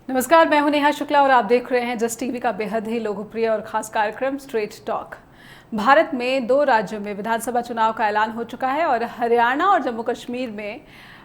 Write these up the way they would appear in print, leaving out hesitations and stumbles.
नमस्कार, मैं हूं नेहा शुक्ला और आप देख रहे हैं जस्ट टीवी का बेहद ही लोकप्रिय और खास कार्यक्रम स्ट्रेट टॉक। भारत में 2 राज्यों में विधानसभा चुनाव का ऐलान हो चुका है और हरियाणा और जम्मू कश्मीर में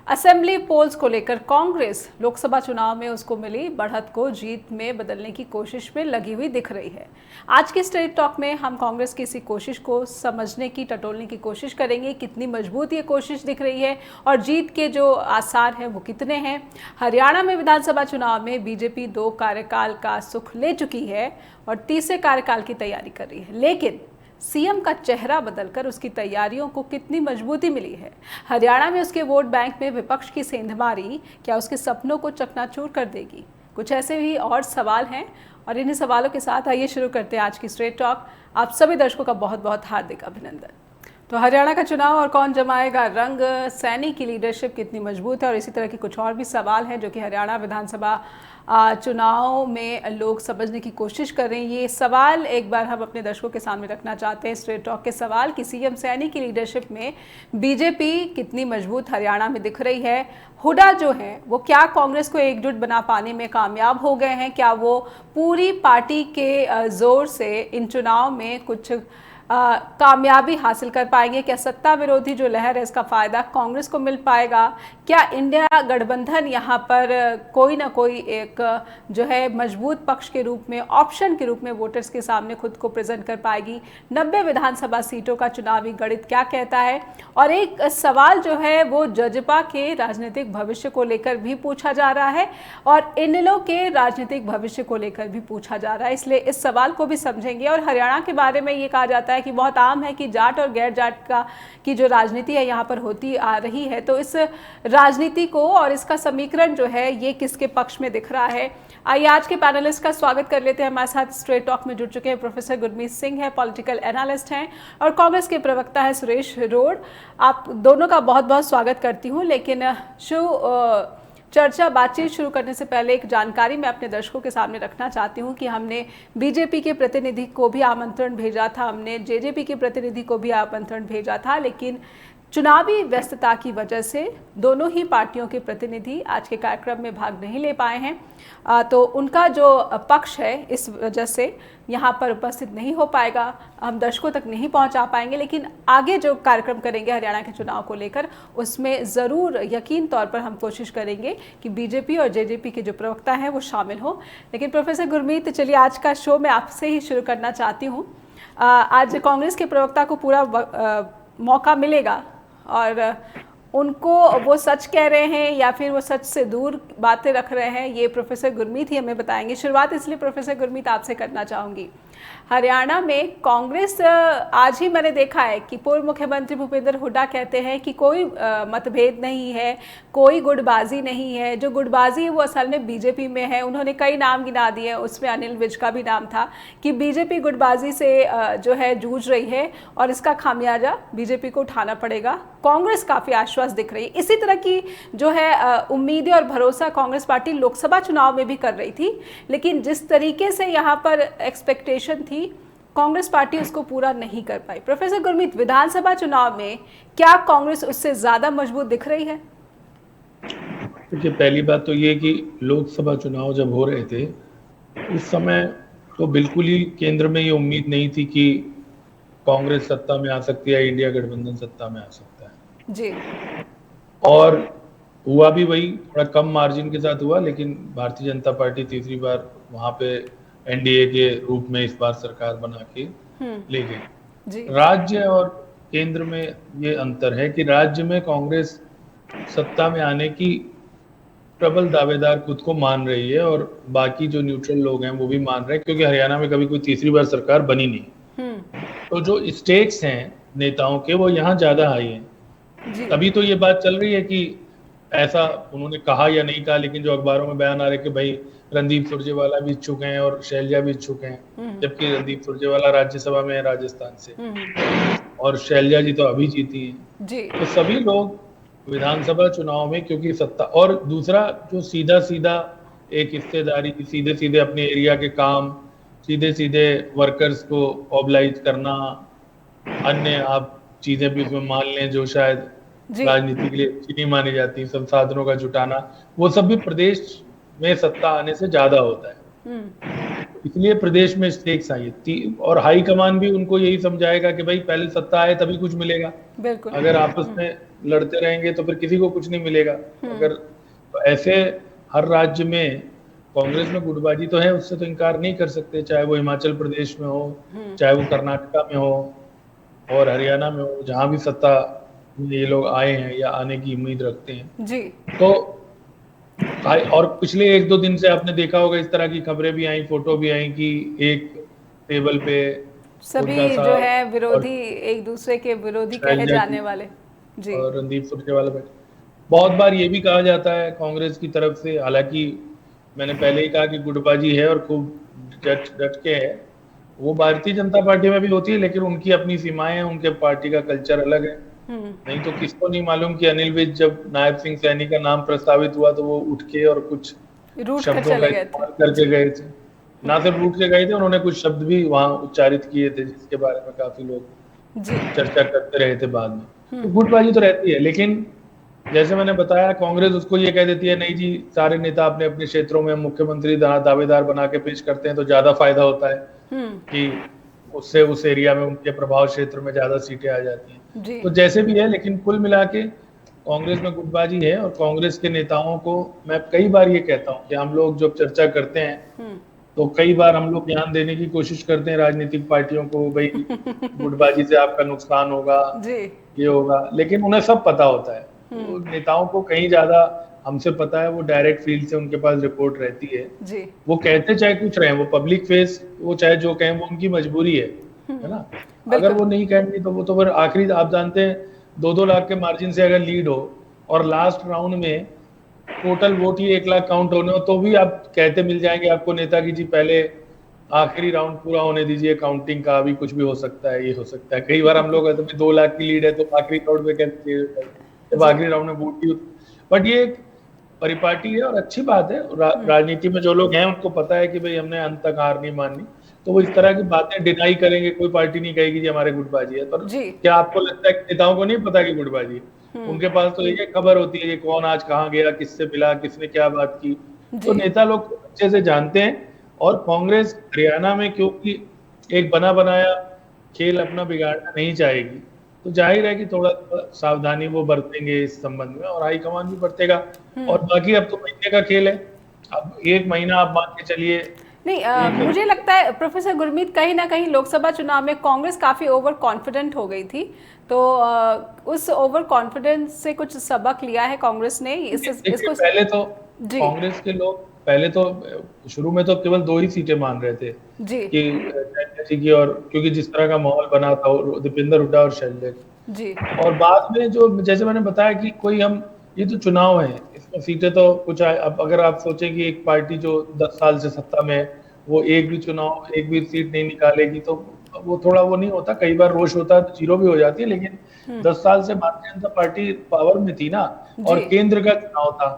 असेंबली पोल्स को लेकर कांग्रेस लोकसभा चुनाव में उसको मिली बढ़त को जीत में बदलने की कोशिश में लगी हुई दिख रही है। आज के स्ट्रेट टॉक में हम कांग्रेस की इसी कोशिश को समझने की, टटोलने की कोशिश करेंगे। कितनी मजबूत ये कोशिश दिख रही है और जीत के जो आसार हैं वो कितने हैं। हरियाणा में विधानसभा चुनाव में बीजेपी 2 कार्यकाल का सुख ले चुकी है और तीसरे कार्यकाल की तैयारी कर रही है, लेकिन सीएम का चेहरा बदलकर उसकी तैयारियों को कितनी मजबूती मिली है। हरियाणा में उसके वोट बैंक में विपक्ष की सेंधमारी क्या उसके सपनों को चकनाचूर कर देगी? कुछ ऐसे ही और सवाल हैं और इन्हीं सवालों के साथ आइए शुरू करते हैं आज की स्ट्रेट टॉक। आप सभी दर्शकों का बहुत बहुत हार्दिक अभिनंदन। तो हरियाणा का चुनाव और कौन जमाएगा रंग, सैनी की लीडरशिप कितनी मजबूत है और इसी तरह की कुछ और भी सवाल हैं जो कि हरियाणा विधानसभा चुनाव में लोग समझने की कोशिश कर रहे हैं। ये सवाल एक बार हम अपने दर्शकों के सामने रखना चाहते हैं। स्ट्रेट टॉक के सवाल कि सीएम सैनी की लीडरशिप में बीजेपी कितनी मजबूत हरियाणा में दिख रही है। हुड्डा जो है वो क्या कांग्रेस को एकजुट बना पाने में कामयाब हो गए हैं? क्या वो पूरी पार्टी के जोर से इन चुनाव में कुछ कामयाबी हासिल कर पाएंगे? क्या सत्ता विरोधी जो लहर है इसका फायदा कांग्रेस को मिल पाएगा? क्या इंडिया गठबंधन यहाँ पर कोई ना कोई एक जो है मजबूत पक्ष के रूप में, ऑप्शन के रूप में वोटर्स के सामने खुद को प्रेजेंट कर पाएगी? 90 विधानसभा सीटों का चुनावी गणित क्या कहता है? और एक सवाल जो है वो जजपा के राजनीतिक भविष्य को लेकर भी पूछा जा रहा है और इनेलो के राजनीतिक भविष्य को लेकर भी पूछा जा रहा है, इसलिए इस सवाल को भी समझेंगे। और हरियाणा के बारे में ये कहा जाता है कि बहुत आम है कि जाट और गैर जाट की जो राजनीति है यहाँ पर होती आ रही है, तो इस राजनीति को और इसका समीकरण जो है ये किसके पक्ष में दिख रहा है। आइए आज के पैनलिस्ट का स्वागत कर लेते हैं। हमारे साथ स्ट्रेट टॉक में जुड़ चुके हैं प्रोफेसर गुरमीत सिंह है, पॉलिटिकल एनालिस्ट हैं और कांग्रेस के प्रवक्ता है सुरेश रोड। आप दोनों का बहुत बहुत स्वागत करती हूँ। लेकिन चर्चा बातचीत शुरू करने से पहले एक जानकारी मैं अपने दर्शकों के सामने रखना चाहती हूं कि हमने बीजेपी के प्रतिनिधि को भी आमंत्रण भेजा था, हमने जेजेपी के प्रतिनिधि को भी आमंत्रण भेजा था, लेकिन चुनावी व्यस्तता की वजह से दोनों ही पार्टियों के प्रतिनिधि आज के कार्यक्रम में भाग नहीं ले पाए हैं। तो उनका जो पक्ष है इस वजह से यहाँ पर उपस्थित नहीं हो पाएगा, हम दर्शकों तक नहीं पहुँचा पाएंगे। लेकिन आगे जो कार्यक्रम करेंगे हरियाणा के चुनाव को लेकर उसमें ज़रूर यकीन तौर पर हम कोशिश करेंगे कि बीजेपी और जेजेपी के जो प्रवक्ता हैं वो शामिल हो। लेकिन प्रोफेसर गुरमीत, चलिए आज का शो मैं आपसे ही शुरू करना चाहती हूँ। आज कांग्रेस के प्रवक्ता को पूरा मौका मिलेगा और उनको वो सच कह रहे हैं या फिर वो सच से दूर बातें रख रहे हैं, ये प्रोफेसर गुरमीत ही हमें बताएंगे। शुरुआत इसलिए प्रोफेसर गुरमीत आपसे करना चाहूँगी। हरियाणा में कांग्रेस, आज ही मैंने देखा है कि पूर्व मुख्यमंत्री भूपेंद्र हुड्डा कहते हैं कि कोई मतभेद नहीं है, कोई गुटबाजी नहीं है। जो गुटबाजी है वो असल में बीजेपी में है। उन्होंने कई नाम गिना दिए, उसमें अनिल विज का भी नाम था कि बीजेपी गुटबाजी से जो है जूझ रही है और इसका खामियाजा बीजेपी को उठाना पड़ेगा। कांग्रेस काफ़ी आश्वस्त दिख रही है। इसी तरह की जो है उम्मीदें और भरोसा कांग्रेस पार्टी लोकसभा चुनाव में भी कर रही थी, लेकिन जिस तरीके से यहाँ पर एक्सपेक्टेशन थी कांग्रेस पार्टी उसको पूरा नहीं कर पाई। प्रोफेसर गुरमीत, विधानसभा चुनाव में क्या कांग्रेस उससे ज्यादा मजबूत दिख रही है? देखिए, पहली बात तो ये कि लोकसभा चुनाव जब हो रहे थे उस समय तो बिल्कुल ही केंद्र में ये उम्मीद नहीं थी कि कांग्रेस सत्ता में आ सकती है, इंडिया गठबंधन सत्ता में आ सकता है जी। और हुआ भी वही, थोड़ा कम मार्जिन के साथ हुआ, लेकिन भारतीय जनता पार्टी तीसरी बार वहां पे एनडीए के रूप में इस बार सरकार बना के ले गई। राज्य और केंद्र में ये अंतर है कि राज्य में कांग्रेस सत्ता में आने की प्रबल दावेदार खुद को मान रही है और बाकी जो न्यूट्रल लोग हैं वो भी मान रहे हैं, क्योंकि हरियाणा में कभी कोई तीसरी बार सरकार बनी नहीं। तो जो स्टेक्स हैं नेताओं के वो यहाँ ज्यादा हाई हैं। तभी तो ये बात चल रही है कि ऐसा उन्होंने कहा या नहीं कहा, लेकिन जो अखबारों में बयान आ रहे कि भाई रणदीप सुरजेवाला भी इच्छुक हैं और शैलजा भी इच्छुक हैं, जबकि रणदीप सुरजेवाला राज्यसभा में है राजस्थान से और शैलजा जी तो अभी जीती हैं। तो सभी लोग विधानसभा चुनाव में, क्योंकि सत्ता और दूसरा जो सीधा सीधा एक हिस्सेदारी, सीधे सीधे अपने एरिया के काम, सीधे सीधे वर्कर्स को मोबिलाइज करना, अन्य आप चीजें भी उसमें मान लें जो शायद राजनीति के लिए अच्छी नहीं मानी जाती, संसाधनों का जुटाना, वो सब भी प्रदेश में सत्ता आने से ज्यादा होता है। इसलिए प्रदेश में स्टेक्स आई और हाई कमान भी उनको यही समझाएगा कि भाई पहले सत्ता आए तभी कुछ मिलेगा, बिल्कुल। अगर आपस में लड़ते रहेंगे तो फिर किसी को कुछ नहीं मिलेगा। अगर तो ऐसे हर राज्य में कांग्रेस में गुटबाजी तो है, उससे तो इनकार नहीं कर सकते, चाहे वो हिमाचल प्रदेश में हो, चाहे वो कर्नाटका में हो और हरियाणा में हो, जहां भी सत्ता में ये लोग आए हैं या आने की उम्मीद रखते हैं। जी। तो और पिछले 1-2 दिन से आपने देखा होगा इस तरह की खबरें भी आई, फोटो भी आई कि एक टेबल पे सभी हुड्डा जो साहब है और विरोधी, एक दूसरे के विरोधी कहे शैलजा जाने जी वाले। जी। और रणदीप सुरजेवाला बैठे। बहुत बार ये भी कहा जाता है कांग्रेस की तरफ से, हालांकि मैंने पहले ही कहा कि गुटबाजी है और खूब डट के है, वो भारतीय जनता पार्टी में भी होती है, लेकिन उनकी अपनी सीमाएं हैं, उनके पार्टी का कल्चर अलग है। नहीं तो किसको नहीं मालूम कि अनिल विज जब नायब सिंह सैनी का नाम प्रस्तावित हुआ तो वो उठ के और कुछ रूठ कर शब्दों का चले गए थे। इस्तेमाल करके गए थे। ना सिर्फ रूठ के गए थे, उन्होंने कुछ शब्द भी वहां उच्चारित किए थे जिसके बारे में काफी लोग जी। चर्चा करते रहे थे बाद में। तो गुटबाजी तो रहती है, लेकिन जैसे मैंने बताया कांग्रेस उसको ये कह देती है नहीं जी सारे नेता अपने अपने क्षेत्रों में मुख्यमंत्री दावेदार बना के पेश करते हैं तो ज्यादा फायदा होता है कि उससे उस एरिया में उनके प्रभाव क्षेत्र में ज्यादा सीटें आ जाती हैं। जी। तो जैसे भी है, लेकिन कुल मिला के कांग्रेस में गुटबाजी है और कांग्रेस के नेताओं को मैं कई बार ये कहता हूँ कि हम लोग जब चर्चा करते हैं तो कई बार हम लोग ध्यान देने की कोशिश करते हैं राजनीतिक पार्टियों को, भाई गुटबाजी से आपका नुकसान होगा, जी। ये होगा, लेकिन उन्हें सब पता होता है। तो नेताओं को कहीं ज्यादा हमसे पता है, वो डायरेक्ट फील्ड से उनके पास रिपोर्ट रहती है। जी। वो कहते चाहे कुछ रहे, वो पब्लिक फेस, वो चाहे जो कहें वो उनकी मजबूरी है ना। अगर वो नहीं कहेंगे तो वो तो फिर आखिरी आप जानते हैं 2-2 लाख के मार्जिन से अगर लीड हो और लास्ट राउंड में टोटल वोट ही 1 लाख काउंट होने हो तो भी आप कहते मिल जाएंगे आपको नेता की जी पहले आखिरी राउंड पूरा होने दीजिए काउंटिंग का, अभी कुछ भी हो सकता है, ये हो सकता है। कई बार हम लोग तो 2 लाख की लीड है तो आखिरी राउंड में कहते जब आखिरी राउंड में वोट ही, बट ये एक परिपाटी है और अच्छी बात है। राजनीति में जो लोग हैं उनको पता है कि भाई हमने अंत तक हार नहीं माननी, तो वो इस तरह की बातें डिनाई करेंगे, कोई पार्टी नहीं कहेगी जी हमारे गुटबाजी है। पर क्या आपको लगता है कि नेताओं को नहीं पता कि गुटबाजी है? उनके पास तो ये खबर होती है कि कौन आज कहाँ गया, किससे मिला, किसने क्या बात की, तो नेता लोग अच्छे से जानते हैं। और कांग्रेस हरियाणा में क्योंकि एक बना बनाया खेल अपना बिगाड़ना नहीं चाहेगी, तो जाहिर है कि थोड़ा सावधानी वो बरतेंगे इस संबंध में और हाईकमान भी बरतेगा। और बाकी अब तो महीने का खेल है, अब 1 महीना आप मान के चलिए। नहीं, मुझे लगता है प्रोफेसर गुरमीत कहीं ना कहीं लोकसभा चुनाव में कांग्रेस काफी ओवर कॉन्फिडेंट हो गई थी, तो उस ओवर कॉन्फिडेंस से कुछ सबक लिया है कांग्रेस ने इसको। पहले तो कांग्रेस के लोग पहले तो शुरू में तो केवल 2 ही सीटें मान रहे थे कि शैलजा जी की, और क्योंकि जिस तरह का माहौल बना था दीपेंद्र हुड्डा और शैलजा जी, और बाद में जो जैसे मैंने बताया कि कोई हम ये तो चुनाव है, इसमें सीटें तो कुछ अब अगर आप सोचें कि एक पार्टी जो 10 साल से सत्ता में है वो एक भी चुनाव एक भी सीट नहीं निकालेगी तो वो थोड़ा वो नहीं होता, कई बार रोष होता है तो जीरो भी हो जाती है। लेकिन 10 साल से भारतीय जनता पार्टी पावर में थी ना, और केंद्र का चुनाव था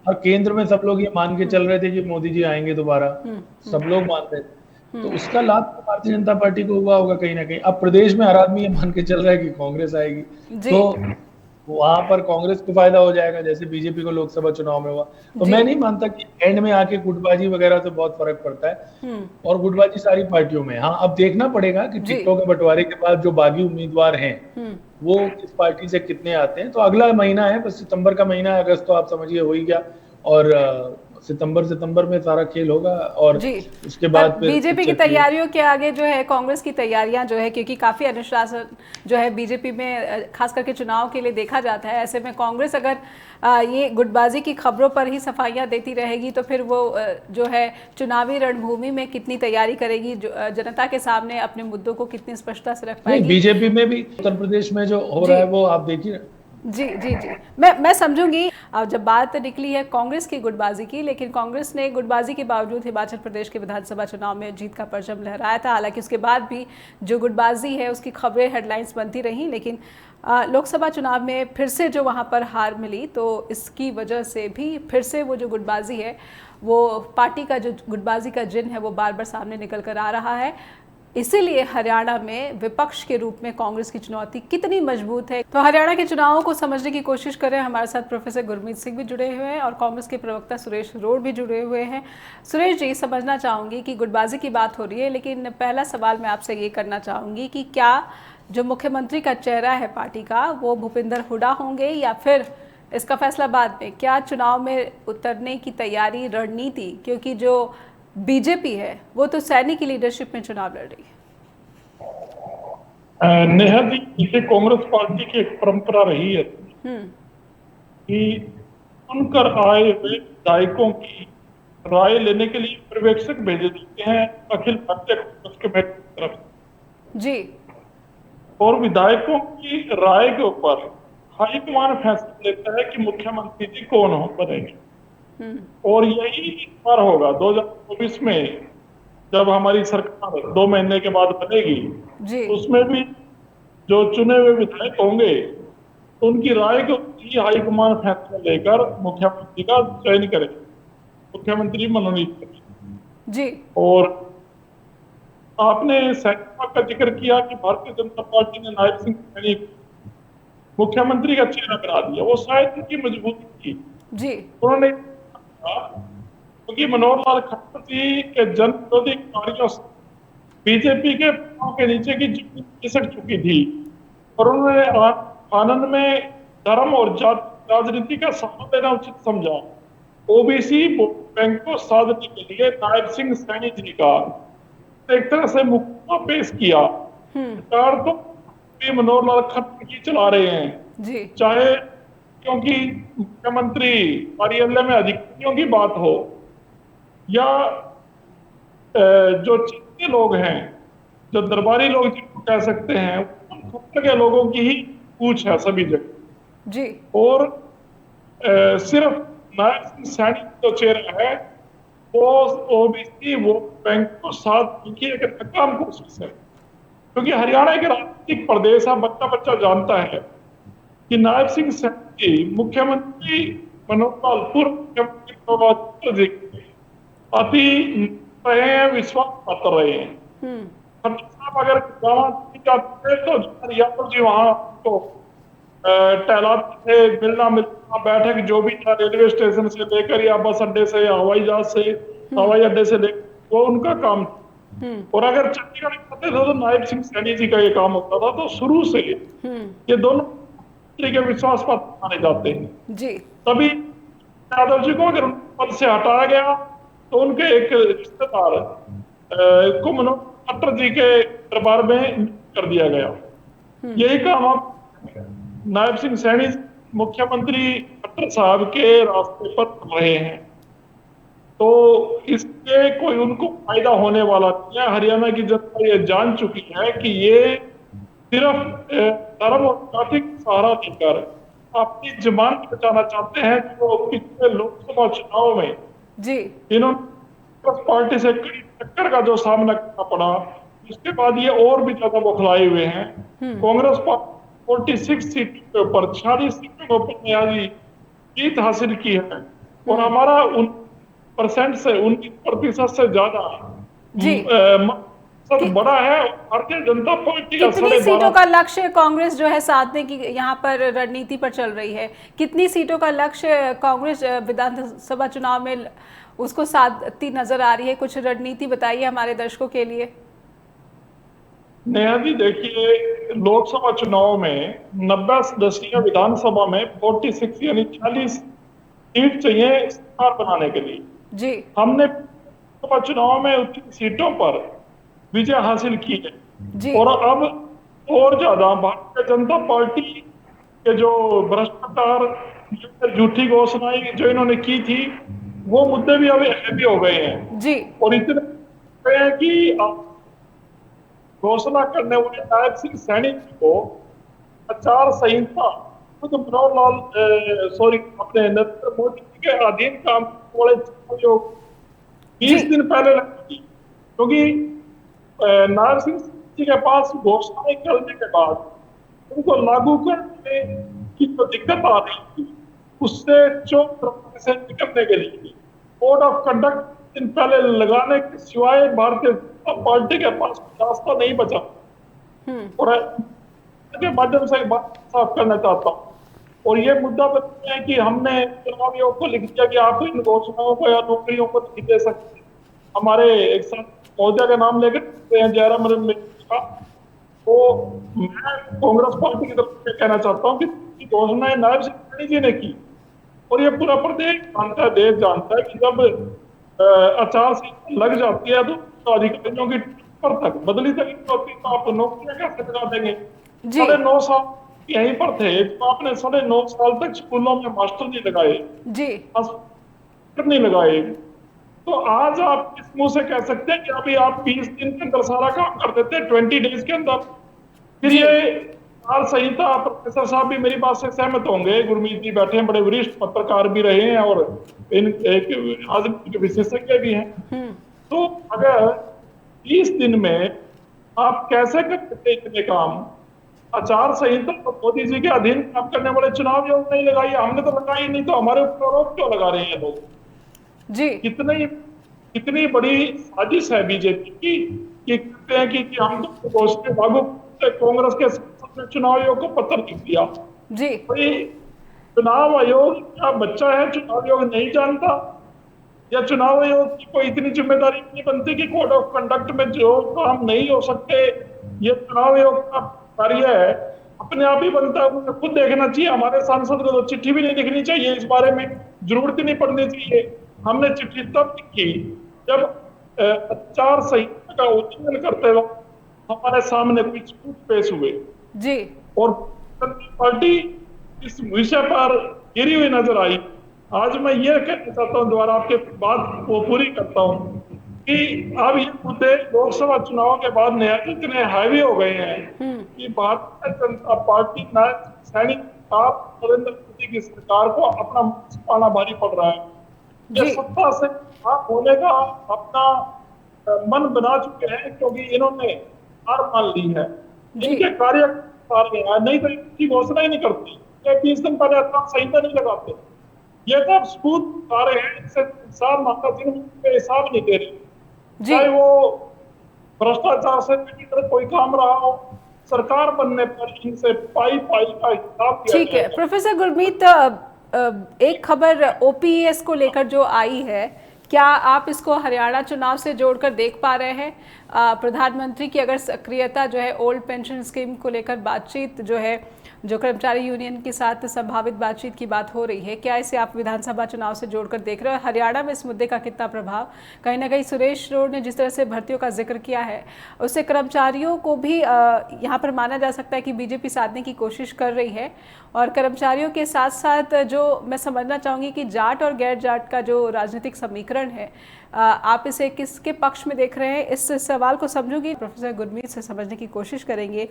और केंद्र में सब लोग ये मान के चल रहे थे कि मोदी जी आएंगे दोबारा, सब लोग मान रहे थे, तो उसका लाभ तो भारतीय जनता पार्टी को हुआ होगा कहीं ना कहीं। अब प्रदेश में हर आदमी ये मान के चल रहा है कि कांग्रेस आएगी, तो वहां पर कांग्रेस को फायदा हो जाएगा, जैसे बीजेपी को लोकसभा चुनाव में हुआ। तो मैं नहीं मानता कि एंड में आके गुटबाजी वगैरह से बहुत फर्क पड़ता है, और गुटबाजी सारी पार्टियों में। हाँ, अब देखना पड़ेगा कि टिकटों के बंटवारे के बाद जो बागी उम्मीदवार हैं वो किस पार्टी से कितने आते हैं। तो अगला महीना है, बस सितंबर का महीना है, अगस्त तो आप समझिए हो ही गया, और सितंबर में सारा खेल होगा। और उसके बाद बीजेपी की तैयारियों के आगे जो है कांग्रेस की तैयारियां जो है, क्योंकि काफी अनुशासन जो है बीजेपी में खास करके चुनाव के लिए देखा जाता है, ऐसे में कांग्रेस अगर ये गुटबाजी की खबरों पर ही सफाइयां देती रहेगी तो फिर वो जो है चुनावी रणभूमि में कितनी तैयारी करेगी, जनता के सामने अपने मुद्दों को कितनी स्पष्टता से रख पाएगी। बीजेपी में भी उत्तर प्रदेश में जो हो रहा है वो आप देखिए। जी जी जी, मैं समझूंगी। जब बात निकली है कांग्रेस की गुटबाजी की, लेकिन कांग्रेस ने गुटबाजी के बावजूद हिमाचल प्रदेश के विधानसभा चुनाव में जीत का परचम लहराया था। हालांकि उसके बाद भी जो गुटबाजी है उसकी खबरें हेडलाइंस बनती रहीं, लेकिन लोकसभा चुनाव में फिर से जो वहां पर हार मिली, तो इसकी वजह से भी फिर से वो जो गुटबाजी है, वो पार्टी का जो गुटबाजी का जिन है वो बार बार सामने निकल कर आ रहा है। इसीलिए हरियाणा में विपक्ष के रूप में कांग्रेस की चुनौती कितनी मजबूत है। तो हरियाणा के चुनावों को समझने की कोशिश करें। हमारे साथ प्रोफेसर गुरमीत सिंह भी जुड़े हुए हैं और कांग्रेस के प्रवक्ता सुरेश रोड भी जुड़े हुए हैं। सुरेश जी, समझना चाहूंगी कि गुटबाजी की बात हो रही है, लेकिन पहला सवाल मैं आपसे ये करना चाहूंगी कि क्या जो मुख्यमंत्री का चेहरा है पार्टी का, वो भूपिंदर हुड्डा होंगे या फिर इसका फैसला बाद में? क्या चुनाव में उतरने की तैयारी, रणनीति, क्योंकि जो बीजेपी है वो तो सैनी की लीडरशिप में चुनाव लड़ रही है। नेहा जी, इसे कांग्रेस पार्टी की एक परंपरा रही है कि सुनकर आए हुए विधायकों की राय लेने के लिए पर्यवेक्षक भेजे जाते हैं अखिल भारतीय कांग्रेस कमेटी की तरफ से जी। और विधायकों की राय के ऊपर हाईकमान फैसला लेता है कि मुख्यमंत्री जी कौन हो बनेंगे। और यही इस बार होगा 2024 में, जब हमारी सरकार 2 महीने के बाद बनेगी जी। उसमें भी जो चुने हुए विधायक होंगे उनकी राय को ही हाईकमान फैसला लेकर मुख्यमंत्री का चयन करेंगे, मुख्यमंत्री मनोनीत करेंगे जी। और आपने सैनी का जिक्र किया कि भारतीय जनता पार्टी ने नायब सिंह सैनी मुख्यमंत्री का चेहरा बना दिया। वो शायद उनकी मजबूती थी जी। उन्होंने क्योंकि मनोहर लाल खट्टर जी के जन विरोधी कार्यों से बीजेपी के पांव के नीचे की जमीन खिसक चुकी थी और उन्होंने आनंद में धर्म और जाति राजनीति का साथ देना उचित समझा। ओबीसी बैंक को साधने के लिए नायब सिंह सैनी जी का एक तरह से मुकदमा पेश किया। सरकार तो मनोहर लाल खट्टर जी चला रहे हैं जी। चाहे क्योंकि मुख्यमंत्री कार्यालय में अधिकारियों की बात हो या जो चिंतित लोग हैं, जो दरबारी लोग जिनको कह सकते हैं, खट्टर के लोगों की ही पूछ है सभी जगह जी। और सिर्फ नायब सिंह सैनी जो चेहरा है वो ओबीसी वो बैंक को साथ की एक नाकाम कोशिश है। क्योंकि हरियाणा के राजनीतिक प्रदेश है, बच्चा बच्चा जानता है कि नायब सिंह सैनी मुख्यमंत्री मनोहर लाल पूर्व मुख्यमंत्री अति रहे हैं, विश्वास पात्र रहे हैं। अगर जाते तो यादव जी वहां तो टहलाते थे, मिलना बैठक जो भी था रेलवे स्टेशन से लेकर या बस अड्डे से या हवाई जहाज से, हवाई अड्डे से लेकर, वो उनका काम था। और अगर चंडीगढ़ जाते थे तो नायब सिंह सैनी जी का ये काम होता था। तो शुरू से ये दोनों के विश्वास पात्र माने जाते हैं जी। तभी यादव जी को अगर पद से हटाया गया तो उनके एक रिश्तेदार को मनोहर खट्टर जी के दरबार में कर दिया गया। यही काम आप नायब सिंह सैनी मुख्यमंत्री खट्टर साहब के रास्ते पर रहे हैं। तो इससे कोई उनको फायदा होने वाला नहीं है। हरियाणा की जनता ये जान चुकी है कि ये सिर्फ धर्म और जाति का सहारा देकर अपनी जमानत बचाना चाहते हैं। जो पिछले लोकसभा चुनाव में जी इन्होंने पार्टी से कड़ी टक्कर का जो सामना करना पड़ा, उसके बाद ये और भी ज्यादा बौखलाए हुए हैं। कांग्रेस पार्टी 46 सीटों के ऊपर 46 सीटों के ऊपर नई जीत हासिल की है और हमारा 19% से 19% से ज्यादा बड़ा है। भारतीय जनता पार्टी का कितनी सीटों का लक्ष्य कांग्रेस जो है साधने की यहाँ पर रणनीति पर चल रही है? कितनी सीटों का लक्ष्य कांग्रेस विधानसभा चुनाव में उसको साधती नजर आ रही है? कुछ रणनीति बताइए हमारे दर्शकों के लिए। नेहा जी, देखिए, लोकसभा चुनाव में 90 सदस्यीय विधानसभा में 46 यानी 40 सीट चाहिए सरकार बनाने के लिए जी। हमने लोकसभा चुनाव में उतनी सीटों पर विजय हासिल की है जी। और अब और ज्यादा भारतीय जनता पार्टी के जो भ्रष्टाचार, झूठी घोषणाएं जो इन्होंने की थी, वो मुद्दे भी अब हैवी हो गए हैं जी। और इतने हैं कि घोषणा करने वाले नायब सिंह सैनी को आचार संहिता खुद मनोहर लाल अपने नरेंद्र मोदी जी के अधीन काम वाले 20 दिन पहले लगी, क्योंकि नायब सिंह जी के पास घोषणाएं करने के बाद उनको लागू करने की जो दिक्कत आ रही थी, उससे चौक से निकलने के लिए कोड ऑफ कंडक्ट दिन पहले लगाने के सिवाय भारतीय जनता पार्टी के पास रास्ता नहीं बचा। और के माध्यम से एक बात साफ करना चाहता हूँ, और ये मुद्दा बताते हैं कि हमने चुनाव आयोग को लिख दिया कि आप इन घोषणाओं को या नौकरियों को नहीं दे सकते। हमारे एक साथ महोदय का नाम लेकर जयराम रमेश का, तो मैं कांग्रेस पार्टी की तरफ से कहना चाहता हूँ कि घोषणाएं नायब सिंह जी ने की, और ये पूरा प्रदेश जानता है, देश जानता है कि जब आचार संहिता लग जाती है तो अधिकारियों की पर तक बदली तक होती, तो आप नौकरियां कैसे लगा देंगे? 9.5 साल यहीं पर थे, तो आपने 9.5 साल तक स्कूलों में मास्टर नहीं लगाए जी, नहीं लगाए, तो आज आप इस मुंह से कह सकते हैं कि अभी आप 20 दिन के अंदर सारा काम कर देते हैं, 20 डेज के अंदर। फिर ये आचार संहिता, प्रोफेसर साहब भी मेरी बात से सहमत होंगे, गुरमीत जी बैठे हैं, बड़े वरिष्ठ पत्रकार भी रहे हैं और एक विशेषज्ञ भी हैं। तो अगर 20 दिन में आप कैसे कर सकते इतने काम? आचार संहिता तो मोदी जी के अधीन काम करने वाले चुनाव आयोग नहीं लगाई, हमने तो लगाई नहीं, तो हमारे ऊपर आरोप क्यों लगा रहे हैं लोग जी? कितनी बड़ी साजिश है बीजेपी की कि कहते हैं कि हम तो घोषणा लागू कांग्रेस के सांसद ने चुनाव आयोग को पत्र लिख दिया जी। भाई चुनाव आयोग क्या बच्चा है? चुनाव आयोग नहीं जानता, या चुनाव आयोग की कोई इतनी जिम्मेदारी नहीं बनती कि कोड ऑफ कंडक्ट में जो काम नहीं हो सकते, ये चुनाव आयोग का कार्य है, अपने आप ही बनता है, उन्हें खुद देखना चाहिए। हमारे सांसद को तो चिट्ठी भी नहीं लिखनी चाहिए, इस बारे में जरूरत ही नहीं पड़नी चाहिए। हमने चिट्ठी तब लिखी जब आचार संहिता का उल्लंघन करते वक्त हमारे सामने कोई सबूत पेश हुए जी, और पार्टी इस विषय पर गिरी हुई नजर आई। आज मैं ये कहना चाहता हूँ, दोबारा आपके बात को पूरी करता हूँ कि अब ये मुद्दे लोकसभा चुनाव के बाद इतने हैवी हो गए हैं कि भारतीय जनता पार्टी सैनिक नरेंद्र मोदी की सरकार को अपना पाना भारी पड़ रहा है। ये सत्ता से होने का अपना मन बना चुके हैं, क्योंकि इन्होंने हार मान ली है। इनके कार्य नहीं तो इनकी घोषणा ही नहीं करती, 20 दिन पहले आचार संहिता नहीं लगाते। ये तो सबूत आ रहे हैं, इनसे हिसाब मांगता हिसाब नहीं दे रहे, चाहे वो भ्रष्टाचार से कोई काम रहा हो, सरकार बनने पर इनसे पाई का हिसाब किया। ठीक है प्रोफेसर गुरमीत, एक खबर ओपीएस को लेकर जो आई है, क्या आप इसको हरियाणा चुनाव से जोड़कर देख पा रहे हैं? प्रधानमंत्री की अगर सक्रियता जो है ओल्ड पेंशन स्कीम को लेकर बातचीत जो है, जो कर्मचारी यूनियन के साथ संभावित बातचीत की बात हो रही है, क्या इसे आप विधानसभा चुनाव से जोड़कर देख रहे हो? हरियाणा में इस मुद्दे का कितना प्रभाव? कहीं ना कहीं सुरेश रोड ने जिस तरह से भर्तियों का जिक्र किया है, उससे कर्मचारियों को भी यहाँ पर माना जा सकता है कि बीजेपी साधने की कोशिश कर रही है, और कर्मचारियों के साथ साथ जो मैं समझना चाहूँगी कि जाट और गैर जाट का जो राजनीतिक समीकरण है, आप इसे किसके पक्ष में देख रहे हैं? इस सवाल को समझूंगी, प्रोफेसर गुरमीत से समझने की कोशिश करेंगे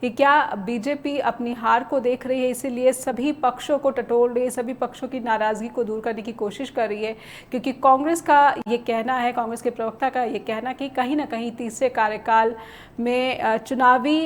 कि क्या बीजेपी अपनी हार को देख रही है, इसीलिए सभी पक्षों को टटोल रही है, सभी पक्षों की नाराजगी को दूर करने की कोशिश कर रही है? क्योंकि कांग्रेस का ये कहना है, कांग्रेस के प्रवक्ता का ये कहना कि कहीं ना कहीं तीसरे कार्यकाल में चुनावी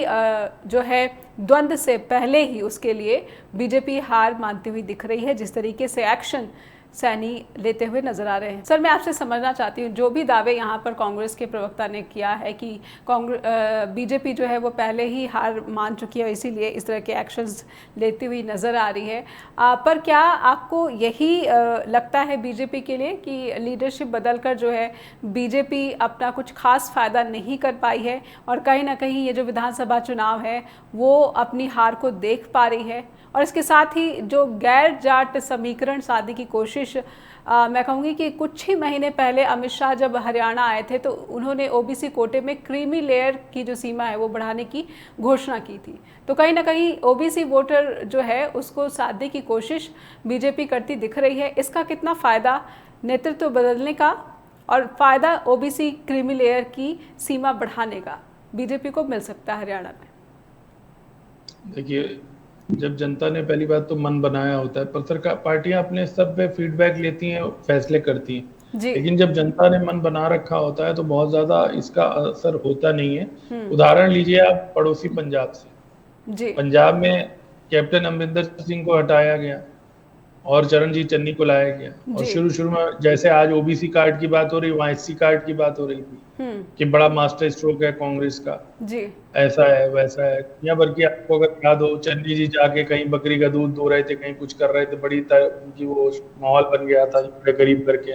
जो है द्वंद्व से पहले ही उसके लिए बीजेपी हार मानती हुई दिख रही है, जिस तरीके से एक्शन सैनी लेते हुए नजर आ रहे हैं। सर, मैं आपसे समझना चाहती हूँ, जो भी दावे यहाँ पर कांग्रेस के प्रवक्ता ने किया है कि बीजेपी जो है वो पहले ही हार मान चुकी है, इसीलिए इस तरह के एक्शंस लेती हुई नज़र आ रही है, पर क्या आपको यही लगता है बीजेपी के लिए कि लीडरशिप बदलकर जो है बीजेपी अपना कुछ खास फ़ायदा नहीं कर पाई है, और कहीं ना कहीं ये जो विधानसभा चुनाव है वो अपनी हार को देख पा रही है? और इसके साथ ही जो गैर जाट समीकरण साधने की कोशिश, मैं कहूँगी कि कुछ ही महीने पहले अमित शाह जब हरियाणा आए थे तो उन्होंने ओबीसी कोटे में क्रीमी लेयर की जो सीमा है वो बढ़ाने की घोषणा की थी, तो कहीं ना कहीं ओबीसी वोटर जो है उसको साधने की कोशिश बीजेपी करती दिख रही है। इसका कितना फ़ायदा नेतृत्व बदलने का और फ़ायदा ओबीसी क्रीमी लेयर की सीमा बढ़ाने का बीजेपी को मिल सकता है हरियाणा में? देखिए, जब जनता ने पहली बात तो मन बनाया होता है, पत्रकार पार्टियां अपने सब पे फीडबैक लेती हैं, फैसले करती हैं, लेकिन जब जनता ने मन बना रखा होता है तो बहुत ज्यादा इसका असर होता नहीं है। उदाहरण लीजिए आप पड़ोसी पंजाब से। पंजाब में कैप्टन अमरिंदर सिंह को हटाया गया और चरणजीत चन्नी को लाया गया। और शुरू शुरू में जैसे आज ओबीसी कार्ड की बात हो रही, वहां एससी कार्ड की बात हो रही थी कि बड़ा मास्टर स्ट्रोक है कांग्रेस का, ऐसा है वैसा है। यहाँ पर कि आपको अगर याद हो, चन्नी जी जाके कहीं बकरी का दूध दो रहे थे, कहीं कुछ कर रहे थे, बड़ी उनकी वो माहौल बन गया था गरीब करके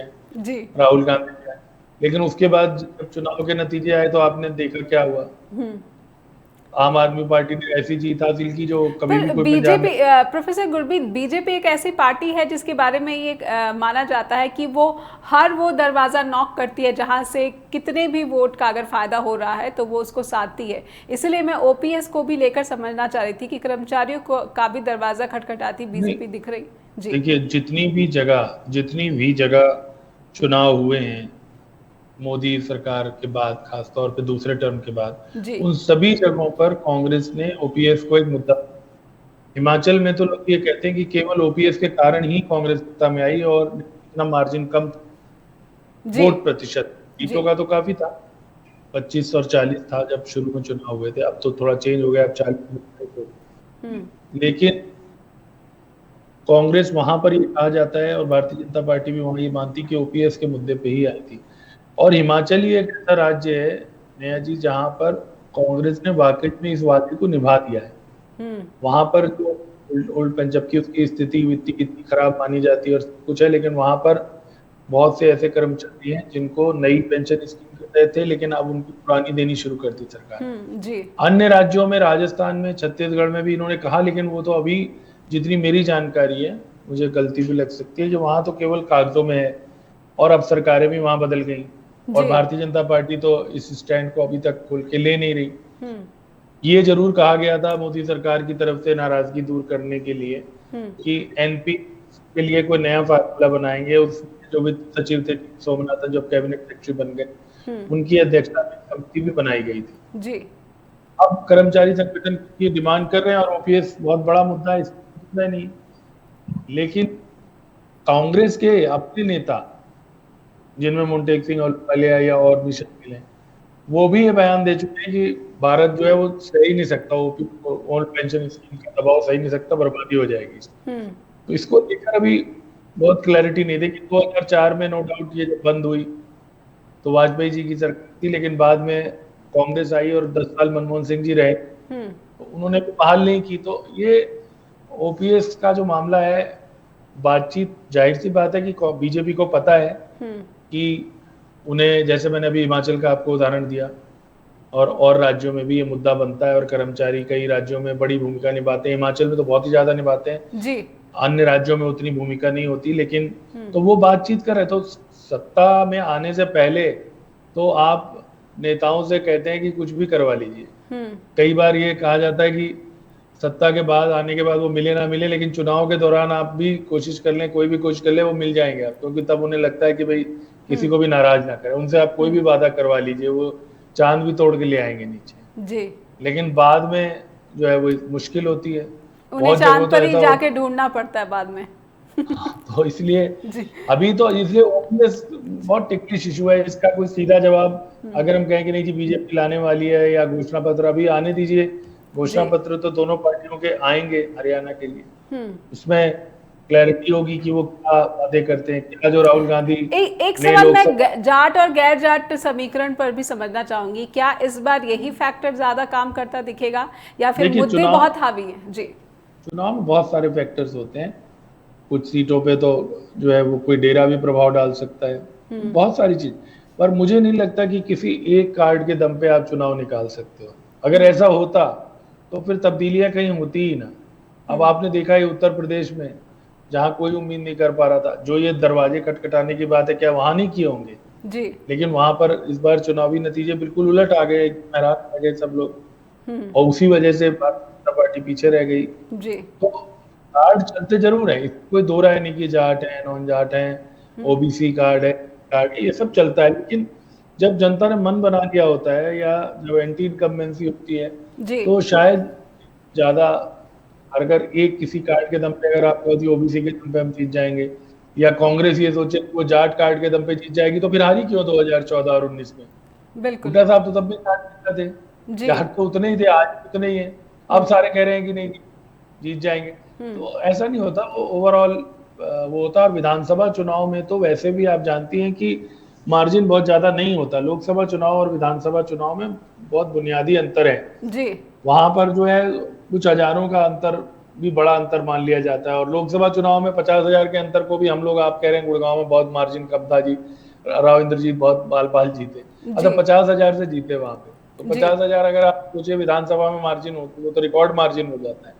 राहुल गांधी के। लेकिन उसके बाद जब चुनाव के नतीजे आए तो आपने देखा क्या हुआ। आम आदमी पार्टी ने ऐसी जीत हासिल की जो कभी भी कोई बीजेपी, प्रोफेसर गुरमीत, बीजेपी एक ऐसी पार्टी है जिसके बारे में ये माना जाता है कि वो हर वो दरवाजा नॉक करती है जहां से कितने भी वोट का अगर फायदा हो रहा है तो वो उसको साधती है। इसलिए मैं ओपीएस को भी लेकर समझना चाह रही थी कि कर्मचारियों को का भी दरवाजा खटखटाती बीजेपी दिख रही। जी देखिए, जितनी भी जगह चुनाव हुए हैं मोदी सरकार के बाद, खासतौर पे दूसरे टर्म के बाद, उन सभी जगहों पर कांग्रेस ने ओपीएस को एक मुद्दा। हिमाचल में तो लोग ये कहते हैं कि केवल ओपीएस के कारण ही कांग्रेस सत्ता में आई और इतना मार्जिन कम वोट प्रतिशत, सीटों का तो काफी था, 25 और 40 था जब शुरू में चुनाव हुए थे, अब तो थोड़ा चेंज हो गया, अब 40। लेकिन कांग्रेस वहां पर ये कहा जाता है और भारतीय जनता पार्टी भी वहां ये मानती कि ओपीएस के मुद्दे पे ही आई थी। और हिमाचल ही एक ऐसा राज्य है नया जी जहां पर कांग्रेस ने वाकई में इस वादे को निभा दिया है। वहां पर जो ओल्ड पंजाब की उसकी स्थिति इतनी खराब मानी जाती है और कुछ है, लेकिन वहां पर बहुत से ऐसे कर्मचारी हैं जिनको नई पेंशन स्कीम कर रहे थे, लेकिन अब उनकी पुरानी देनी शुरू कर दी सरकार। अन्य राज्यों में, राजस्थान में, छत्तीसगढ़ में भी इन्होंने कहा, लेकिन वो तो अभी जितनी मेरी जानकारी है, मुझे गलती भी लग सकती है, जो वहां तो केवल कागजों में है और अब सरकारें भी वहां बदल गई और भारतीय जनता पार्टी तो इस स्टैंड को अभी तक खोल के ले नहीं रही। ये जरूर कहा गया था मोदी सरकार की तरफ से नाराजगी दूर करने के लिए कि एनपी के लिए कोई नया फार्मूला बनाएंगे। उसमें जो वित्त सचिव थे सोमनाथन, जो कैबिनेट सेक्रेटरी बन गए, उनकी अध्यक्षता में समिति भी बनाई गई थी जी। अब कर्मचारी संगठन की डिमांड कर रहे हैं और ओपीएस बहुत बड़ा मुद्दा है, इसमें नहीं। लेकिन कांग्रेस के अपने नेता, जिनमें मुंटेक सिंह और या और भी शामिल हैं, वो भी ये बयान दे चुके हैं कि भारत जो है वो सही नहीं सकता, ओल्ड पेंशन स्कीम का दबाव सही नहीं सकता, बर्बादी हो जाएगी। तो इसको लेकर अभी बहुत क्लैरिटी नहीं थी। 2004 में नो डाउट ये जब बंद हुई तो वाजपेयी जी की सरकार थी, लेकिन बाद में कांग्रेस आई और 10 साल मनमोहन सिंह जी रहे, तो उन्होंने भी बहाल नहीं की। तो ये ओपीएस का जो मामला है, बातचीत, जाहिर सी बात है कि बीजेपी को पता है कि उन्हें, जैसे मैंने अभी हिमाचल का आपको उदाहरण दिया, और राज्यों में भी ये मुद्दा बनता है और कर्मचारी कई राज्यों में बड़ी भूमिका निभाते हैं। हिमाचल में तो बहुत ही ज्यादा निभाते हैं जी, अन्य राज्यों में उतनी भूमिका नहीं होती, लेकिन तो वो बातचीत कर रहे। तो सत्ता में आने से पहले तो आप नेताओं से कहते हैं कि कुछ भी करवा लीजिए। कई बार ये कहा जाता है कि सत्ता के बाद, आने के बाद वो मिले ना मिले, लेकिन चुनाव के दौरान आप भी कोशिश कर लें, कोई भी कोशिश कर ले, वो मिल जाएंगे आप, क्योंकि तब उन्हें लगता है कि भाई किसी को भी नाराज ना करें, उनसे आप कोई भी वादा करवा लीजिए, वो चांद भी तोड़ के ले आएंगे नीचे जी। लेकिन बाद में जो है वो मुश्किल होती है, उन्हें चांद पर ही जाके ढूंढना पड़ता है बाद में। तो इसलिए अभी तो इसलिए ओपीएस बहुत टिक्लिश इशू है, इसका कोई सीधा जवाब अगर हम कहें कि नहीं जी बीजेपी लाने वाली है या घोषणा पत्र, अभी आने दीजिए। घोषणा पत्र तो दोनों पार्टियों के आएंगे हरियाणा के लिए, उसमें क्लैरिटी होगी कि वो क्या वादे करते हैं, क्या जो राहुल गांधी। एक सवाल मैं जाट और गैर जाट समीकरण पर भी समझना चाहूंगी, क्या इस बार यही फैक्टर ज्यादा काम करता दिखेगा या फिर मुद्दे बहुत हावी हैं? जी, चुनाव में बहुत सारे फैक्टर्स होते हैं, कुछ सीटों पे तो जो है वो कोई डेरा भी प्रभाव डाल सकता है, बहुत सारी चीज, पर मुझे नहीं लगता कि किसी एक कार्ड के दम पे आप चुनाव निकाल सकते हो। अगर ऐसा होता तो फिर तब्दीलियां कहीं होती ही ना। अब आपने देखा है उत्तर प्रदेश में, जहां कोई उम्मीद नहीं कर पा रहा था, जो ये दरवाजे खटखटाने की बात है, क्या वहां नहीं किए होंगे जी? लेकिन वहां पर इस बार चुनावी नतीजे बिल्कुल उलट आ गए, हैरान रह गए सब लोग, और उसी वजह से भारतीय जनता पार्टी पीछे रह गई जी। तो कार्ड चलते जरूर है, कोई दो राय नहीं कि जाट है, नॉन जाट है, ओबीसी कार्ड है, कार्ड ये सब चलता है। लेकिन जब जनता ने मन बना लिया होता है या जब एंटी इनकम्बेंसी होती है तो शायद ज्यादा, अगर एक किसी कार्ड के दम पे अगर आप ओबीसी के दम पे हम जीत जाएंगे, या कांग्रेस ये सोचे वो जाट कार्ड के दम पे जीत जाएगी, तो फिर हारी क्यों 2014 और 19 में? बिल्कुल, हुड्डा साहब तो तब भी जाट थे, जाट तो उतने ही थे, आज उतने ही है। अब सारे कह रहे हैं कि नहीं जीत जाएंगे, तो ऐसा नहीं होता। वो ओवरऑल वो होता है। और विधानसभा चुनाव में तो वैसे भी आप जानती हैं कि मार्जिन बहुत ज्यादा नहीं होता। लोकसभा चुनाव और विधानसभा चुनाव में बहुत बुनियादी अंतर है जी। वहां पर जो है कुछ हजारों का अंतर भी बड़ा अंतर मान लिया जाता है। और लोकसभा चुनाव में 50,000 के अंतर को भी हम लोग, आप कह रहे हैं गुड़गांव में बहुत मार्जिन कम था जी, राव इंद्रजीत बहुत बाल बाल जीते। अच्छा, 50,000 से जीते वहां पे, तो 50,000 अगर आप सोचिए विधानसभा में मार्जिन हो तो रिकॉर्ड मार्जिन हो जाता है।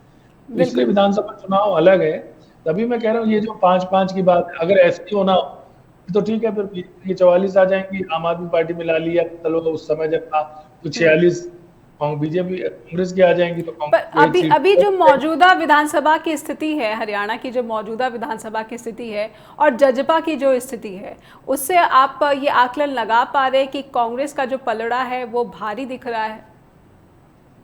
इसलिए विधानसभा चुनाव अलग है। तभी मैं कह रहा हूँ ये जो 5-5 की बात है, अगर ऐसी होना तो ठीक है, फिर ये 44 आ जाएंगी, आम आदमी पार्टी में ला लिया, चलो उस समय जब था तो 46 बीजेपी कांग्रेस की आ जाएंगी तो कांग्रेस। अभी जो मौजूदा विधानसभा की स्थिति है, हरियाणा की जो मौजूदा विधानसभा की स्थिति है और जजपा की जो स्थिति है, उससे आप ये आकलन लगा पा रहे हैं कि कांग्रेस का जो पलड़ा है वो भारी दिख रहा है?